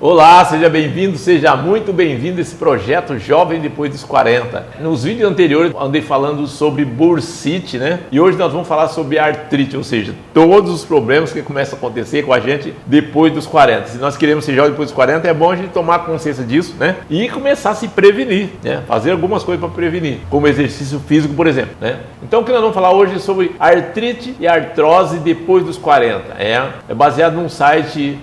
Olá, seja bem-vindo, seja muito bem-vindo a esse projeto Jovem Depois dos 40. Nos vídeos anteriores andei falando sobre bursite, né? E hoje nós vamos falar sobre artrite, ou seja, todos os problemas que começam a acontecer com a gente depois dos 40. Se nós queremos ser jovem depois dos 40, é bom a gente tomar consciência disso, né? E começar a se prevenir, né? Fazer algumas coisas para prevenir, como exercício físico, por exemplo, né? Então o que nós vamos falar hoje é sobre artrite e artrose depois dos 40. É baseado num site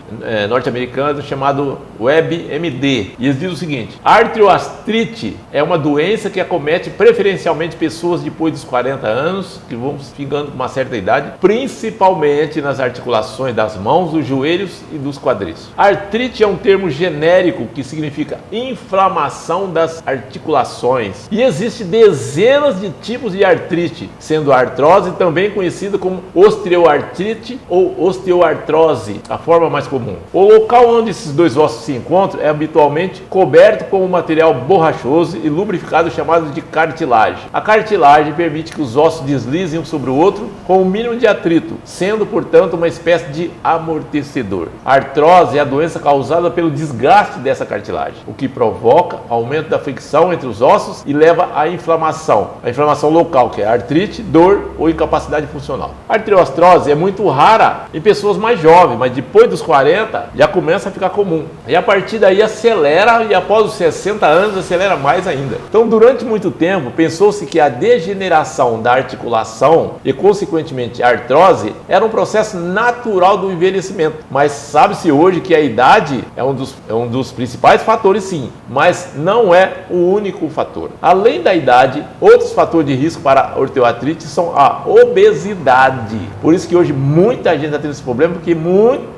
norte-americano chamado WebMD. E eles dizem o seguinte: a artrioartrite é uma doença que acomete preferencialmente pessoas depois dos 40 anos, que vão ficando com uma certa idade, principalmente nas articulações das mãos, dos joelhos e dos quadris. Artrite é um termo genérico que significa inflamação das articulações. E existem dezenas de tipos de artrite, sendo a artrose também conhecida como osteoartrite ou osteoartrose, a forma mais comum. O local onde esses dois ossos se encontram é habitualmente coberto com um material borrachoso e lubrificado chamado de cartilagem. A cartilagem permite que os ossos deslizem um sobre o outro com o mínimo de atrito, sendo, portanto, uma espécie de amortecedor. A artrose é a doença causada pelo desgaste dessa cartilagem, o que provoca aumento da fricção entre os ossos e leva à inflamação. A inflamação local, que é artrite, dor ou incapacidade funcional. A artrioartrose é muito rara em pessoas mais jovens, mas depois dos 40 já começa a ficar comum. E a partir daí acelera, e após os 60 anos acelera mais ainda. Então, durante muito tempo, pensou-se que a degeneração da articulação e, consequentemente, a artrose era um processo natural do envelhecimento. Mas sabe-se hoje que a idade é um dos principais fatores, sim, mas não é o único fator. Além da idade, outros fatores de risco para a osteoartrite são a obesidade. Por isso que hoje muita gente está tendo esse problema, porque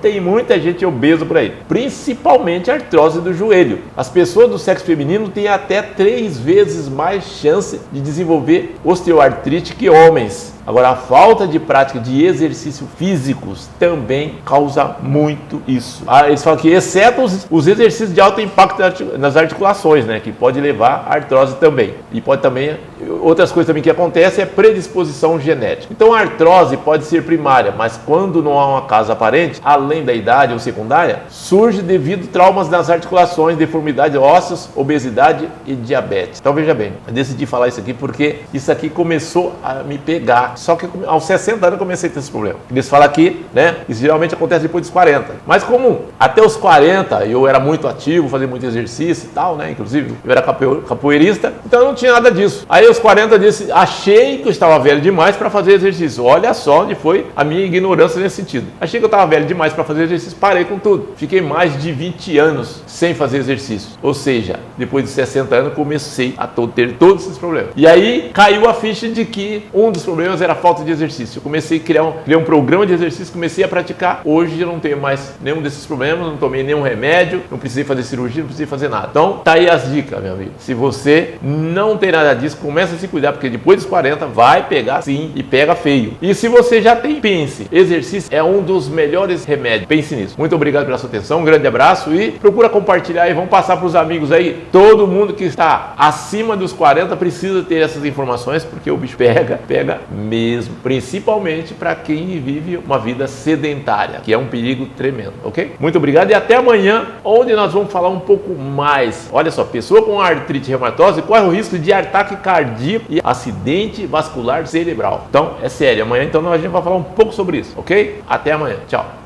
tem muita gente obesa por aí. Principalmente a artrose do joelho. As pessoas do sexo feminino têm até 3 vezes mais chance de desenvolver osteoartrite que homens. Agora, a falta de prática de exercícios físicos também causa muito isso. Eles falam que, exceto os exercícios de alto impacto nas articulações, né, que pode levar à artrose também. E pode também, outras coisas também que acontecem é predisposição genética. Então, a artrose pode ser primária, mas quando não há uma causa aparente, além da idade ou secundária, surge devido a traumas nas articulações, deformidades ósseas, obesidade e diabetes. Então, veja bem, eu decidi falar isso aqui porque isso aqui começou a me pegar. Só que aos 60 anos eu comecei a ter esse problema. Eles falam aqui, né? Isso geralmente acontece depois dos 40. Mas como até os 40 eu era muito ativo, fazia muito exercício e tal, né? Inclusive eu era capoeirista, então eu não tinha nada disso. Aí aos 40 eu disse, achei que eu estava velho demais para fazer exercício. Olha só onde foi a minha ignorância nesse sentido. Achei que eu estava velho demais para fazer exercício, parei com tudo. Fiquei mais de 20 anos sem fazer exercício. Ou seja, depois de 60 anos comecei a ter todos esses problemas. E aí caiu a ficha de que um dos problemas era a falta de exercício. Eu comecei a criar um programa de exercício, comecei a praticar. Hoje eu não tenho mais nenhum desses problemas, não tomei nenhum remédio, não precisei fazer cirurgia, não precisei fazer nada. Então, tá aí as dicas, meu amigo. Se você não tem nada disso, começa a se cuidar, porque depois dos 40 vai pegar sim, e pega feio. E se você já tem, pense, exercício é um dos melhores remédios. Pense nisso. Muito obrigado pela sua atenção, um grande abraço e procura compartilhar e vamos passar para os amigos aí. Todo mundo que está acima dos 40 precisa ter essas informações, porque o bicho pega mesmo, principalmente para quem vive uma vida sedentária, que é um perigo tremendo, ok? Muito obrigado e até amanhã, onde nós vamos falar um pouco mais. Olha só, pessoa com artrite reumatoide corre o risco de ataque cardíaco e acidente vascular cerebral. Então, é sério, amanhã então a gente vai falar um pouco sobre isso, ok? Até amanhã, tchau!